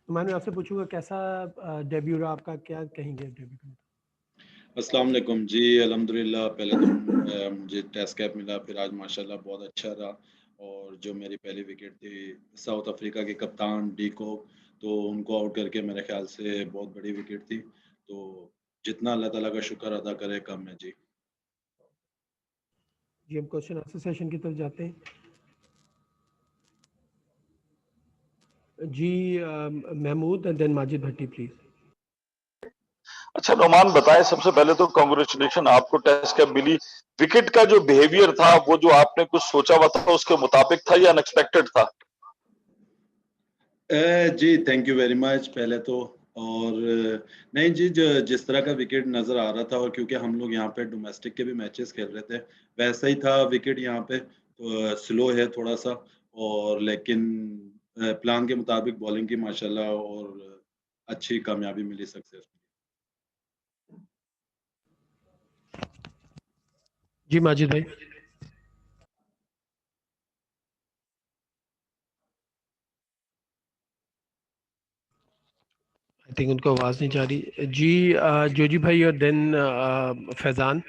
نعمان میں آپ سے پوچھوں گا کیسا ڈیبیو رہا آپ کا, کیا کہیں گے ڈیبیو کا؟ السلام علیکم جی. الحمدللہ پہلے تو مجھے ٹیسٹ کیپ ملا, پھر آج ماشاءاللہ بہت اچھا رہا. اور جو میری پہلی وکٹ تھی ساؤتھ افریقہ کے کپتان ڈیکو, تو ان کو آؤٹ کر کے میرے خیال سے بہت بڑی وکٹ تھی. تو جتنا اللہ تعالیٰ کا شکر ادا کرے کم ہے جی. جی ہم کوشچن آنسر سیشن کی طرف جاتے ہیں. جی Mahmood and then Majid Bhatti please. اچھا نعمان بتائیں, سب سے پہلے تو کانگریچولیشن, آپ کو ٹیسٹ کیپ ملی. وکٹ کا جو بیہیویئر تھا وہ جو آپ نے کچھ سوچا ہوا تھا اس کے مطابق تھا یا انیکسپیکٹڈ تھا؟ جی تھینک یو ویری مچ. پہلے تو اور نہیں جی, جس طرح کا وکٹ نظر آ رہا تھا, اور کیونکہ ہم لوگ یہاں پہ ڈومیسٹک کے بھی میچز کھیل رہے تھے, ویسا ہی تھا وکٹ یہاں پہ. تو سلو ہے تھوڑا سا, اور لیکن پلان کے مطابق بالنگ کی ماشاءاللہ اور اچھی کامیابی ملی, سکسیس. جی ماجد بھائی. آئی تھنک ان کو آواز نہیں جا رہی. جی جوجی بھائی اور دین فیضان.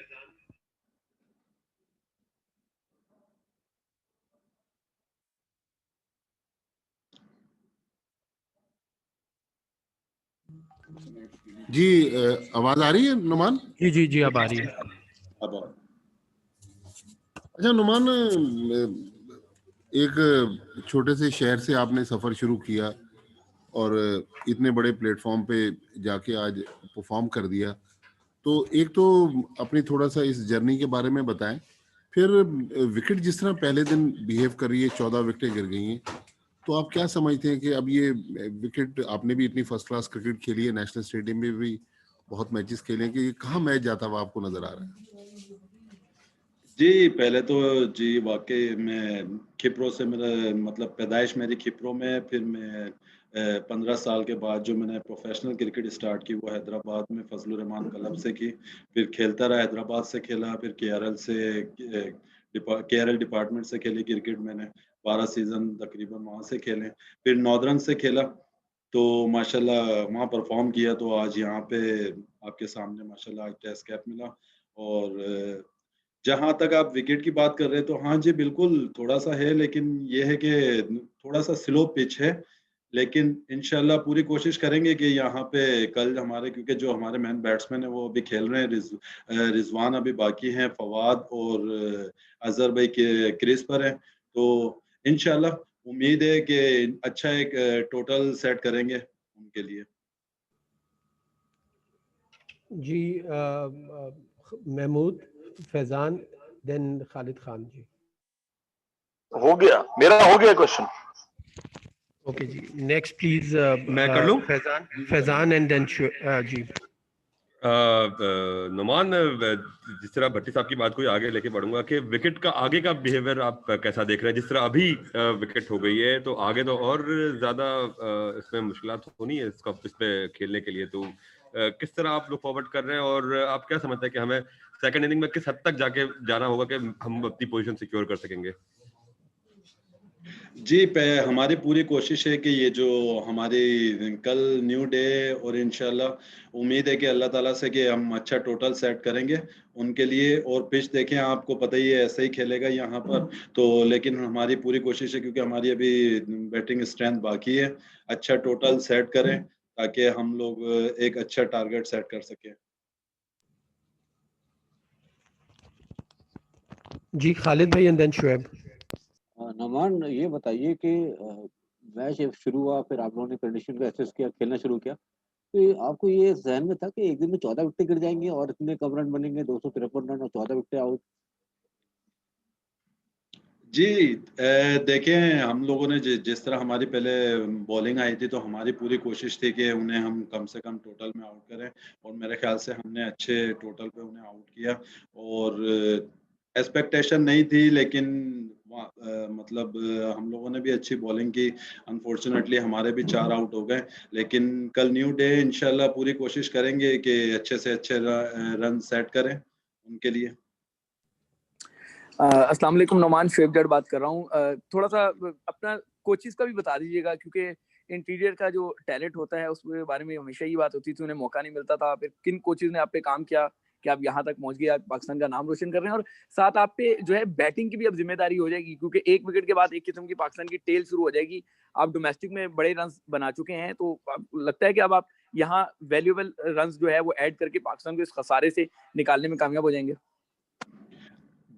جی آواز آ رہی ہے نعمان؟ جی جی جی اب آ رہی ہے. اچھا نعمان, ایک چھوٹے سے شہر سے آپ نے سفر شروع کیا اور اتنے بڑے پلیٹ فارم پہ جا کے آج پرفارم کر دیا. تو ایک تو اپنی تھوڑا سا اس جرنی کے بارے میں بتائیں, پھر وکٹ جس طرح پہلے دن بیہیو کر رہی ہے, 14 وکٹیں گر گئی ہیں, تو آپ کیا سمجھتے ہیں کہ اب یہ وکٹ, آپ نے بھی اتنی فرسٹ کلاس کرکٹ کھیلی ہے, نیشنل اسٹیڈیم میں بھی بہت میچز کھیلے ہیں, کہ یہ کہاں میچ جاتا ہوا آپ کو نظر آ رہا ہے؟ جی پہلے تو جی واقعی میں کھپروں سے, میرا مطلب پیدائش میری کھپروں میں, پھر میں 15 سال کے بعد جو میں نے پروفیشنل کرکٹ اسٹارٹ کی وہ حیدرآباد میں فضل الرحمان کلب سے کی. پھر کھیلتا رہا, حیدرآباد سے کھیلا, پھر کے آر ایل ڈپارٹمنٹ سے کھیلی کرکٹ میں نے 12 سیزن تقریباً وہاں سے کھیلے. پھر ناردرن سے کھیلا, تو ماشاءاللہ وہاں پرفارم کیا, تو آج یہاں پہ آپ کے سامنے ماشاءاللہ آج ٹیسٹ کیپ ملا. اور جہاں تک آپ وکٹ کی بات کر رہے تو ہاں جی بالکل تھوڑا سا ہے, لیکن یہ ہے کہ تھوڑا سا سلو پچ ہے, لیکن انشاءاللہ پوری کوشش کریں گے کہ یہاں پہ کل ہمارے, کیونکہ جو ہمارے مین بیٹسمین ہیں وہ ابھی کھیل رہے ہیں, رضوان ابھی باقی ہیں, فواد اور اظہر بھائی کے کریز پر ہیں, تو انشاءاللہ امید ہے کہ اچھا ایک ٹوٹل سیٹ کریں گے ان کے لیے. جی محمود, فیضان, دین خالد خان. جی ہو گیا, میرا ہو گیا کوشچن. اوکے جی نیکسٹ پلیز. میں کر لوں؟ فیضان اینڈ دین جی نعمان, جس طرح بھٹی صاحب کی بات کو آگے لے کے بڑھوں گا کہ وکٹ کا آگے کا بیہیویئر آپ کیسا دیکھ رہے ہیں؟ جس طرح ابھی وکٹ ہو گئی ہے تو آگے تو اور زیادہ اس میں مشکلات ہونی ہے اس پہ کھیلنے کے لیے, تو کس طرح آپ لوگ فارورڈ کر رہے ہیں, اور آپ کیا سمجھتے ہیں کہ ہمیں سیکنڈ اننگ میں کس حد تک جا کے جانا ہوگا کہ ہم اپنی پوزیشن سیکیور کر سکیں گے؟ جی ہماری پوری کوشش ہے کہ یہ جو ہماری کل نیو ڈے, اور انشاءاللہ امید ہے کہ اللہ تعالیٰ سے کہ ہم اچھا ٹوٹل سیٹ کریں گے ان کے لیے. اور پچ دیکھیں, آپ کو پتہ ہی ہے ایسا ہی کھیلے گا یہاں پر, تو لیکن ہماری پوری کوشش ہے کیونکہ ہماری ابھی بیٹنگ اسٹرینتھ باقی ہے, اچھا ٹوٹل سیٹ کریں تاکہ ہم لوگ ایک اچھا ٹارگٹ سیٹ کر سکیں. جی خالد بھائی اینڈ دین شعیب. نعمان یہ بتائیے کہ میچ شروع ہوا, پھر آپ لوگوں نے کنڈیشن کو ایسیس کیا, کھیلنا شروع کیا, تو آپ کو یہ ذہن میں تھا کہ ایک دن میں 14 وکٹیں گر جائیں گی اور اتنے کم رن بنیں گے, 253 رن اور 14 وکٹیں آؤٹ؟ جی دیکھیں, ہم لوگوں نے جس طرح ہماری پہلے بالنگ آئی تھی تو ہماری پوری کوشش تھی کہ انہیں ہم کم سے کم ٹوٹل میں آؤٹ کریں, اور میرے خیال سے ہم نے اچھے ٹوٹل پہ انہیں آؤٹ کیا. اور ایکسپیکٹیشن نہیں تھی, لیکن مطلب ہم لوگوں نے بھی اچھی بالنگ کی. انفارچونیٹلی ہمارے بھی 4 آؤٹ ہو گئے, لیکن کل نیو ڈے انشاءاللہ پوری کوشش کریں گے کہ اچھے سے اچھے رن سیٹ کریں ان کے لیے. السلام علیکم نعمان, شعیب جٹ بات کر رہا ہوں. تھوڑا سا اپنا کوچز کا بھی بتا دیجیے گا, کیونکہ इंटीरियर का जो टैलेंट होता है उसके बारे में हमेशा ही बात होती थी, उन्हें मौका नहीं मिलता था, फिर किन कोचेज ने आप पे काम किया कि आप यहाँ तक पहुंच गए, आप पाकिस्तान का नाम रोशन कर रहे हैं, और साथ आप पे जो है बैटिंग की भी अब जिम्मेदारी हो जाएगी, क्योंकि एक विकेट के बाद एक किस्म की पाकिस्तान की टेल शुरू हो जाएगी। आप डोमेस्टिक में बड़े रन बना चुके हैं, तो लगता है कि अब आप यहाँ वैल्यूएबल रन जो है वो ऐड करके पाकिस्तान को इस खसारे से निकालने में कामयाब हो जाएंगे।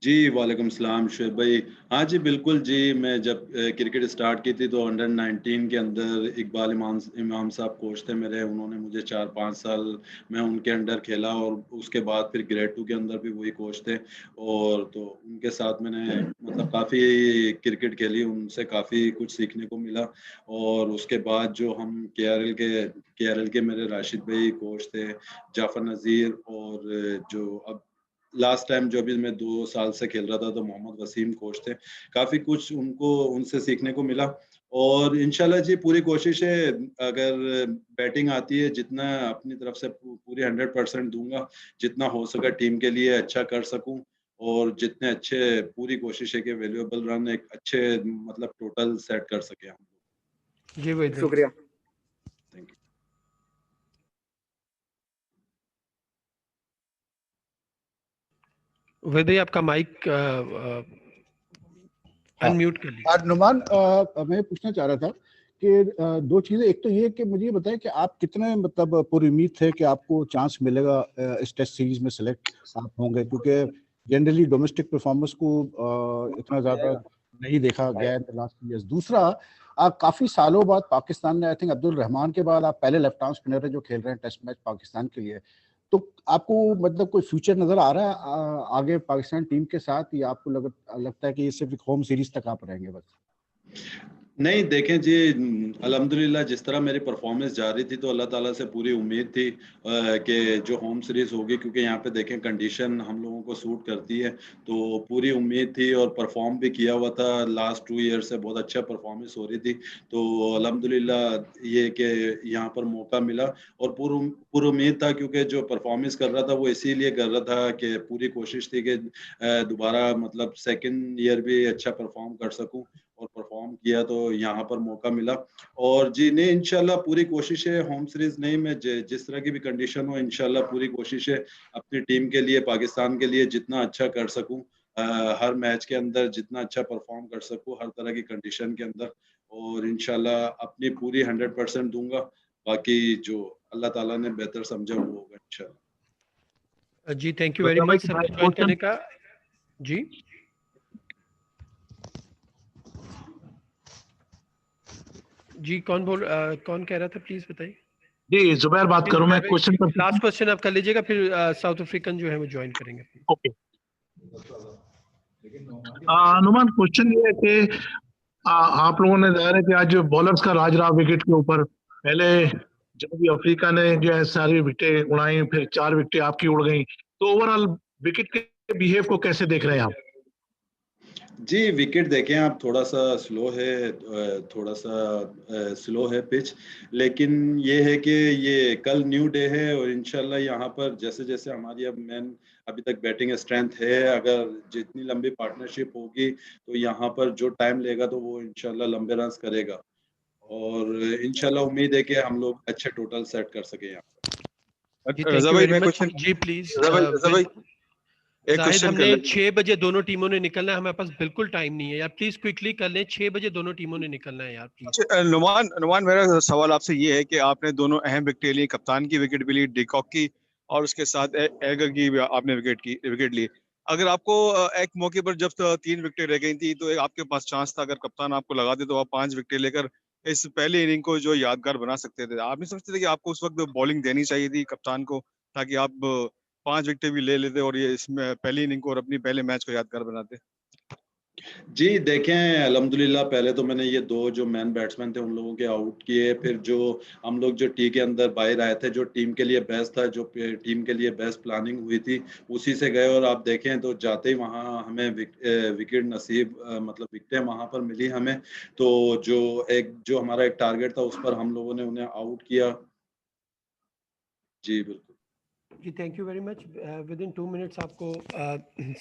जी वालेकुम सलाम शुएब भाई। हाँ जी बिल्कुल जी, मैं जब क्रिकेट स्टार्ट की थी तो अंडर 19 के अंदर इकबाल इमाम साहब कोच थे मेरे, उन्होंने मुझे 4-5 साल मैं उनके अंडर खेला, और उसके बाद फिर ग्रेड 2 के अंदर भी वही कोच थे, और तो उनके साथ मैंने मतलब काफ़ी क्रिकेट खेली, उनसे काफ़ी कुछ सीखने को मिला। और उसके बाद जो हम KRL के मेरे राशिद भाई कोच थे, जाफर नज़ीर, और जो अब लास्ट टाइम जो भी मैं 2 साल से खेल रहा था तो मोहम्मद वसीम कोच थे। काफ़ी कुछ उनसे सीखने को मिला, और इंशाल्लाह जी पूरी कोशिश है, अगर बैटिंग आती है जितना अपनी तरफ से पूरी 100% दूँगा, जितना हो सका टीम के लिए अच्छा कर सकूँ, और जितने अच्छे पूरी कोशिश है कि वैल्यूएबल रन एक अच्छे मतलब टोटल सेट कर सकें हम लोग। जी वही, शुक्रिया। Thank you. वैदे आपका माइक अनम्यूट कर लीजिए। नुमान, मैं पूछना चाह रहा था कि दो चीजें, एक तो ये कि मुझे ये बताएं कि आप कितने मतलब पूरी उम्मीद थे कि आपको चांस मिलेगा इस टेस्ट सीरीज में सिलेक्ट आप होंगे, क्योंकि जनरली डोमेस्टिक परफॉर्मेंस को इतना ज्यादा नहीं देखा गया इन लास्ट ईयर्स। दूसरा, काफी सालों बाद पाकिस्तान ने, आई थिंक अब्दुल रहमान के बाद आप पहले लेफ्ट आर्म स्पिनर है जो खेल रहे हैं टेस्ट मैच पाकिस्तान के लिए, तो आपको मतलब कोई फ्यूचर नजर आ रहा है आगे पाकिस्तान टीम के साथ, या आपको लगता है कि ये सिर्फ होम सीरीज तक आप रहेंगे बस? नहीं देखें जी, अल्हम्दुलिल्लाह जिस तरह मेरी परफॉर्मेंस जा रही थी तो अल्लाह ताला से पूरी उम्मीद थी कि जो होम सीरीज़ होगी, क्योंकि यहाँ पे देखें कंडीशन हम लोगों को सूट करती है, तो पूरी उम्मीद थी, और परफॉर्म भी किया हुआ था। लास्ट 2 ईयर से बहुत अच्छा परफॉर्मेंस हो रही थी, तो अल्हम्दुलिल्लाह ये कि यहाँ पर मौका मिला, और पूरी उम्मीद था, क्योंकि जो परफॉर्मेंस कर रहा था वो इसीलिए कर रहा था कि पूरी कोशिश थी कि दोबारा मतलब सेकंड ईयर भी अच्छा परफॉर्म कर सकूं, और परफॉर्म किया तो यहाँ पर मौका मिला। और जी नहीं, इंशाल्लाह पूरी कोशिश है, होम सीरीज नहीं, मैं जिस तरह की भी कंडीशन हो इंशाल्लाह पूरी कोशिश है अपनी टीम के लिए, पाकिस्तान के लिए जितना अच्छा कर सकूं, हर मैच के अंदर जितना अच्छा परफॉर्म कर सकूं हर तरह की कंडीशन के अंदर, और इंशाल्लाह अपनी पूरी 100% दूंगा। बाकी जो अल्लाह ताला ने बेहतर समझा वो होगा इंशाल्लाह। जी थैंक यू वेरी मच सबको ज्वाइन करने का। जी जी कौन कह रहा था, प्लीज बताइए। जी जुबैर बात करूं मैं, क्वेश्चन पर लास्ट क्वेश्चन आप कर लीजिएगा, फिर साउथ अफ्रीकन जो है वो ज्वाइन करेंगे। ओके। अनुमान क्वेश्चन ये है कि आप लोगों ने जाहिर है कि आज बॉलर्स का राज रहा विकेट के ऊपर। पहले जनूबी अफ्रीका ने जो है सारी विकेटें उड़ाई, फिर 4 विकेटें आपकी उड़ गई, तो ओवरऑल विकेट के बिहेव को कैसे देख रहे हैं आप? जी विकेट देखें आप, थोड़ा सा स्लो है पिच, लेकिन ये है कि ये कल न्यू डे है, और इंशाल्लाह यहाँ पर जैसे जैसे हमारी अब अभी तक बैटिंग स्ट्रेंथ है, अगर जितनी लंबी पार्टनरशिप होगी तो यहाँ पर जो टाइम लेगा तो वो इंशाल्लाह लंबे रन्स करेगा, और इंशाल्लाह उम्मीद है कि हम लोग अच्छे टोटल सेट कर सके यहाँ पर। रजा भाई मैं क्वेश्चन जी प्लीज। रजा भाई एक जाहिद क्वेश्चन हमने 6 बजे दोनों टीमों ने निकलना है, हमारे पास बिल्कुल टाइम नहीं है यार, प्लीज क्विकली कर लें, 6 बजे दोनों टीमों ने निकलना है यार प्लीज। नुमान मेरा सवाल आपसे ये है कि आपने दोनों अहम विकेट ली, कप्तान की विकेट भी ली, डिकॉक की, और उसके साथ एल्गर की भी आपने विकेट ली। अगर आपको एक मौके पर जब 3 विकेट रह गई थी तो आपके पास चांस था, अगर कप्तान आपको लगा दे तो आप 5 विकेट लेकर इस पहले इनिंग को जो यादगार बना सकते थे। आप नहीं समझते थे कि आपको उस वक्त बॉलिंग देनी चाहिए थी कप्तान को, ताकि आप 5 विकेट भी ले लेते और ये इसमें पहली इनिंग को और अपनी पहले मैच को यादगार बनाते? जी देखें, अल्हम्दुलिल्लाह पहले तो मैंने ये 2 जो मैन बैट्समैन थे उन लोगों के आउट किए, फिर जो हम लोग जो टी के अंदर बाहर आए थे, जो टीम के लिए बेस्ट था, जो टीम के लिए बेस्ट प्लानिंग हुई थी उसी से गए, और आप देखें तो जाते ही वहाँ हमें विकेट नसीब मतलब विकेटें वहाँ पर मिली हमें, तो जो हमारा एक टारगेट था उस पर हम लोगों ने उन्हें आउट किया। जी बिल्कुल जी thank you very much. Within 2 minutes आपको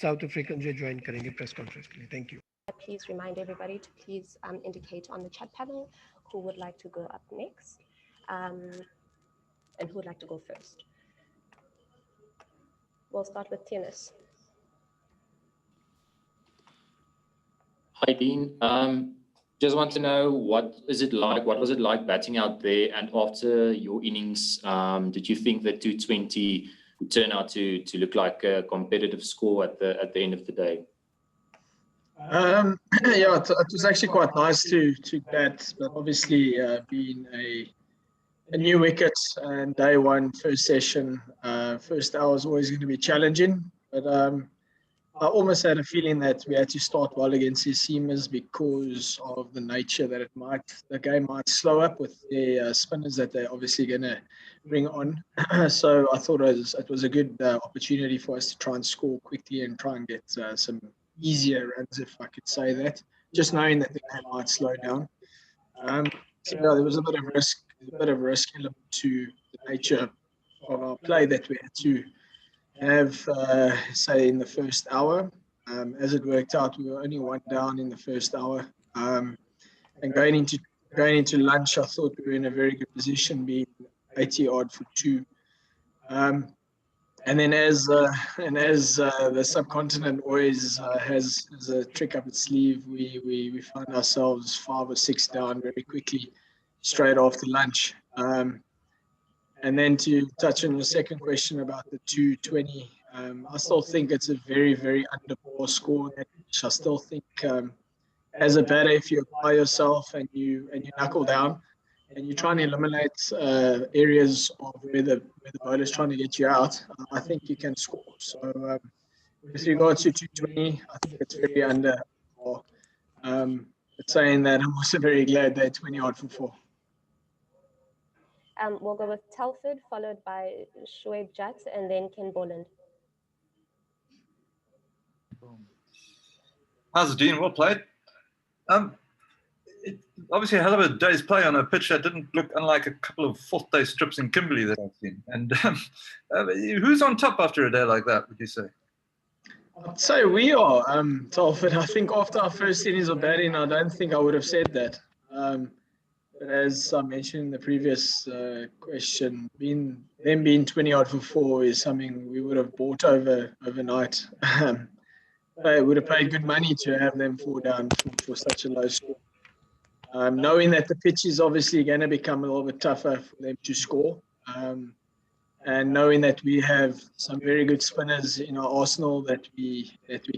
साउथ अफ्रीकन जो ज्वाइन करेंगे प्रेस कॉन्फ्रेंस के लिए। Thank you. Please remind everybody to please indicate on the chat panel who would like to go up next, and who would like to go first. We'll start with tennis. Hi, Dean. Just want to know, what was it like batting out there? And after your innings, did you think that 220 would turn out to look like a competitive score at the end of the day? Yeah, it was actually quite nice to bat, but obviously being a new wicket and day one, first session, first hour is always going to be challenging. But I almost had a feeling that we had to start well against the seamers because of the nature that the game might slow up with the spinners that they're obviously going to bring on. So I thought it was a good opportunity for us to try and score quickly and try and get some easier runs, if I could say that, just knowing that the game might slow down. So yeah, there was a bit of risk element to the nature of our play that we had to have, say, in the first hour. As it worked out, we were only one down in the first hour. And going into lunch, I thought we were in a very good position, being 80 odd for 2. And then as the subcontinent always has a trick up its sleeve, we found ourselves 5 or 6 down very quickly, straight after lunch. And then to touch on your second question about the 220, I still think it's a very, very under par score. I still think as a batter, if you apply yourself and you knuckle down and you try and eliminate areas of where the bowler is trying to get you out, I think you can score. So with regards to 220, I think it's very under par. But saying that, I'm also very glad they're 20 odd for 4. We'll go with Telford, followed by Shoaib Jat, and then Ken Boland. How's it, Dean? Well played. Obviously a hell of a day's play on a pitch that didn't look unlike a couple of fourth-day strips in Kimberley that I've seen. And who's on top after a day like that, would you say? I'd say we are, Telford. I think after our first innings of batting, I don't think I would have said that. But as I mentioned in the previous question, them being 20 odd for 4 is something we would have bought overnight. It would have paid good money to have them 4 down for such a low score. Knowing that the pitch is obviously going to become a little bit tougher for them to score, and knowing that we have some very good spinners in our arsenal that we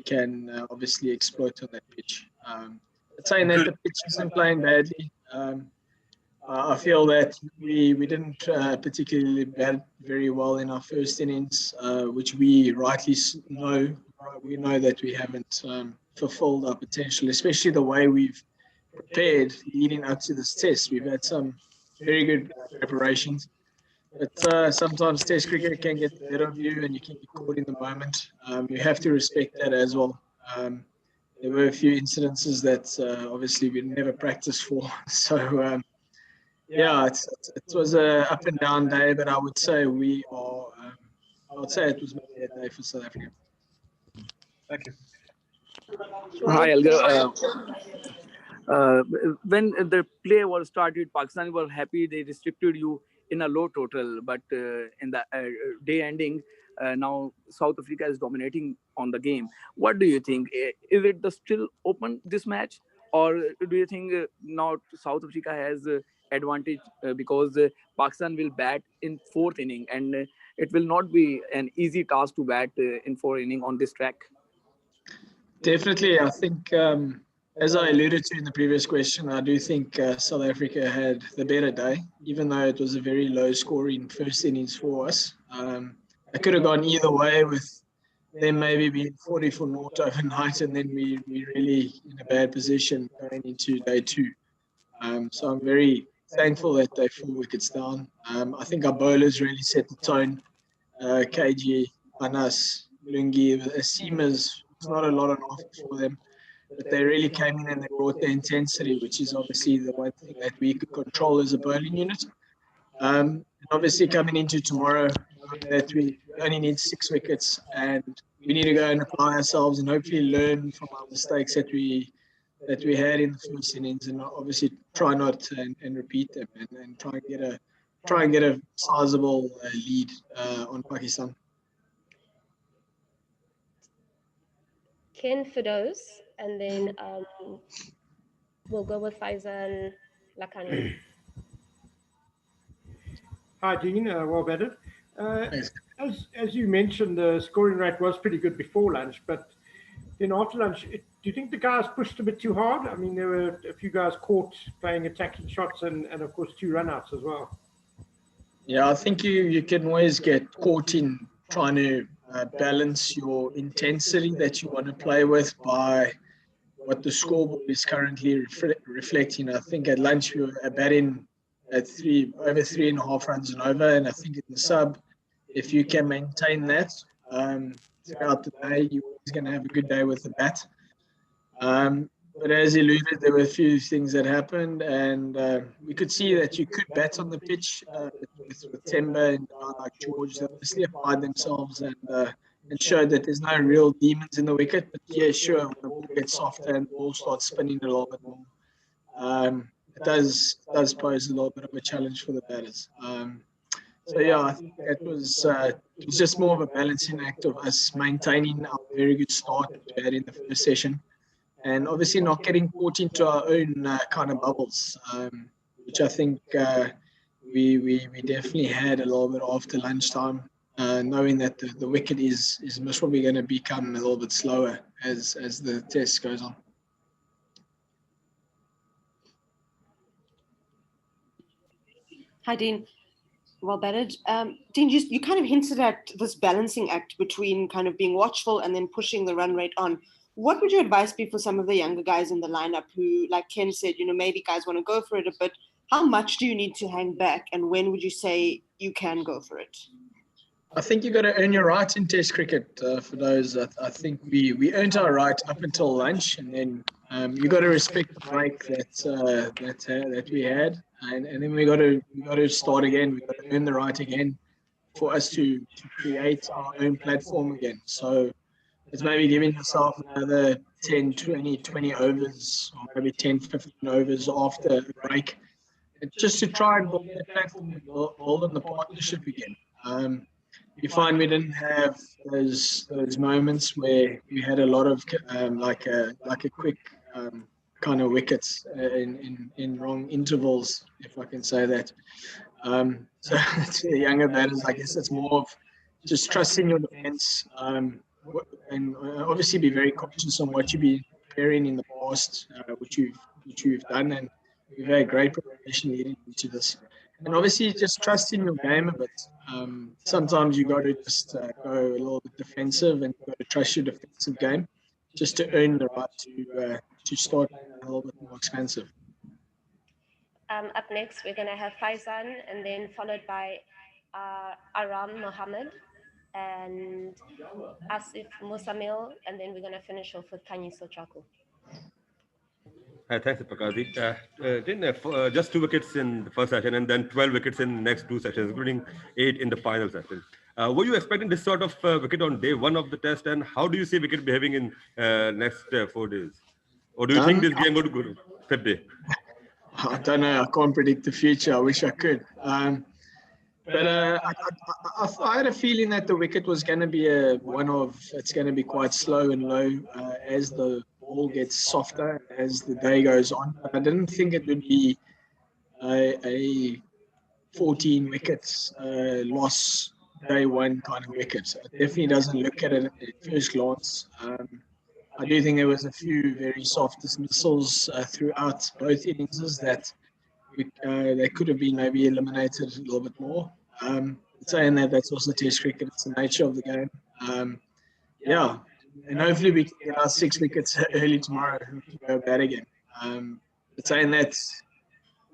can obviously exploit on that pitch. But saying that the pitch isn't playing badly, I feel that we didn't particularly bat very well in our first innings, which we rightly know. We know that we haven't fulfilled our potential, especially the way we've prepared leading up to this test. We've had some very good preparations, but sometimes test cricket can get the better of you and you can get caught in the moment. You have to respect that as well. There were a few incidences that obviously we never practiced for. So yeah, it was a up and down day, but I would say it was maybe a day for South Africa. Thank you. Hi, Elgar. When the play was started, Pakistan were happy. They restricted you in a low total, but in the day ending, now South Africa is dominating on the game. What do you think? Is it still open, this match, or do you think now South Africa has advantage because Pakistan will bat in 4th inning, and it will not be an easy task to bat in 4th inning on this track? Definitely, I think as I alluded to in the previous question, I do think South Africa had the better day, even though it was a very low scoring first innings for us. It could have gone either way, with them maybe being 40 for naught overnight, and then we really in a bad position going into day 2. So I'm very thankful that they 4 wickets down. I think our bowlers really set the tone. KG, Anas, Lungi, the seamers, it's not a lot on offer for them, but they really came in and they brought the intensity, which is obviously the one thing that we could control as a bowling unit. And obviously coming into tomorrow, that we only need 6 wickets and we need to go and apply ourselves and hopefully learn from our mistakes that we that we had in the first innings, and obviously try not and repeat them, and try and get a sizable lead on Pakistan. Ken Fidos, and then we'll go with Faizan Lakhani. Hi, Dean. Well better. As you mentioned, the scoring rate was pretty good before lunch, but then after lunch, do you think the guys pushed a bit too hard? I mean, there were a few guys caught playing attacking shots and of course 2 run-outs as well. Yeah, I think you can always get caught in trying to balance your intensity that you want to play with by what the scoreboard is currently reflecting. I think at lunch we were batting at over 3.5 runs and over, and I think in the sub, if you can maintain that throughout the day, you're always going to have a good day with the bat. But as alluded, there were a few things that happened, and we could see that you could bat on the pitch with Temba and like George. They obviously applied themselves and showed that there's no real demons in the wicket. But yeah, sure, when the ball gets softer and the ball starts spinning a little bit more, it does pose a little bit of a challenge for the batters. So yeah, I think it was just more of a balancing act of us maintaining our very good start that we had in the first session, and obviously not getting caught into our own kind of bubbles, which I think we definitely had a little bit after lunchtime, knowing that the wicket is most probably going to become a little bit slower as the test goes on. Hi, Dean. Well batted. Dean, you kind of hinted at this balancing act between kind of being watchful and then pushing the run rate on. What would your advice be for some of the younger guys in the lineup who, like Ken said, maybe guys want to go for it a bit? How much do you need to hang back, and when would you say you can go for it? I think you got to earn your right in Test cricket. For those, I think we earned our right up until lunch, and then you got to respect the break that we had, and then we got to start again. We got to earn the right again for us to create our own platform again. So it's maybe giving yourself another 10, 20 overs, or maybe 10, 15 overs after the break, just to try and build that platform, build on the partnership again. You find we didn't have those moments where we had a lot of like a quick kind of wickets in wrong intervals, if I can say that. So to the younger batters, I guess it's more of just trusting your defence, and obviously be very conscious on what you've been preparing in the past, which you've done, and we've had great preparation leading into this. And obviously just trust in your game a bit. Sometimes you got to just go a little bit defensive, and you got to trust your defensive game just to earn the right to start a little bit more expensive. Up next, we're going to have Faizan, and then followed by Aram Mohammed and Asif Musamil, and then we're going to finish off with Kanyi Sochaku. Thanks, Prakash. Just 2 wickets in the first session and then 12 wickets in the next 2 sessions, including 8 in the final session. Were you expecting this sort of wicket on day 1 of the test, and how do you see wicket behaving in next 4 days? Or do you think this game would go to 5th day? I don't know. I can't predict the future. I wish I could. But I had a feeling that the wicket was going to be it's going to be quite slow and low as the ball gets softer as the day goes on. But I didn't think it would be a 14 wickets loss day 1 kind of wicket. It definitely doesn't look at it at first glance. I do think there was a few very soft dismissals throughout both innings that they could have been maybe eliminated a little bit more. Saying that's also Test cricket. It's the nature of the game. Yeah, and hopefully we can get our 6 wickets early tomorrow and go bat again. But saying that,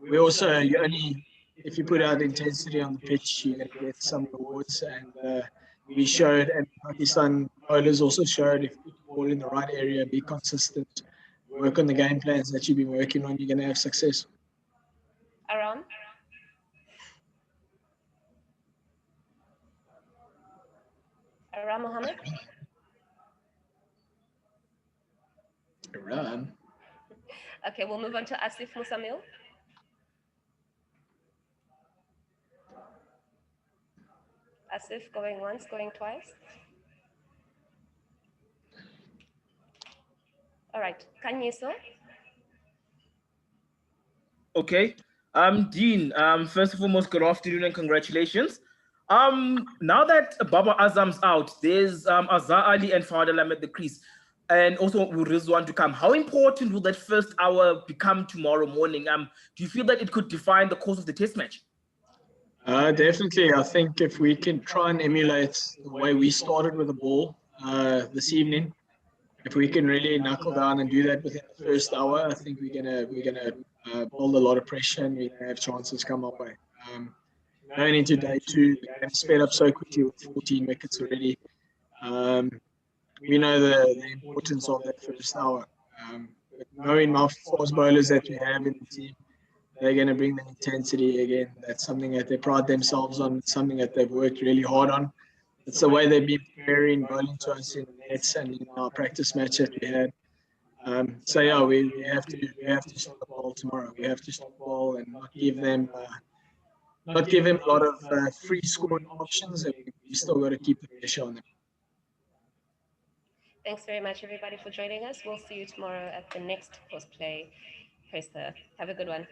we also, if you put out intensity on the pitch, you're going to get some rewards. And we showed, and Pakistan bowlers also showed, if you put the ball in the right area, be consistent, work on the game plans that you've been working on, you're going to have success. Aram? Aram Mohammed? Aram? Okay, we'll move on to Asif Musamil. Asif going once, going twice. All right, Kanyeso. Okay. Dean, first and foremost, good afternoon and congratulations. Now that Baba Azam's out, there's Azhar Ali and Fadel Ahmed the crease, and also Rizwan to come. How important will that first hour become tomorrow morning? Do you feel that it could define the course of the test match? Definitely. I think if we can try and emulate the way we started with the ball this evening, if we can really knuckle down and do that within the first hour, I think we're gonna build a lot of pressure and we're gonna have chances come our way. Going into day two, the game sped up so quickly with 14 wickets already. We know the importance of that first hour. But knowing how fast bowlers that we have in the team, they're going to bring the intensity again. That's something that they pride themselves on. It's something that they've worked really hard on. It's the way they've been preparing bowling to us in nets and in our practice match that we had. So yeah, we have to stop the ball tomorrow. We have to stop the ball and not give them a lot of free scoring options. And we still got to keep the pressure on them. Thanks very much, everybody, for joining us. We'll see you tomorrow at the next post play. Have a good one.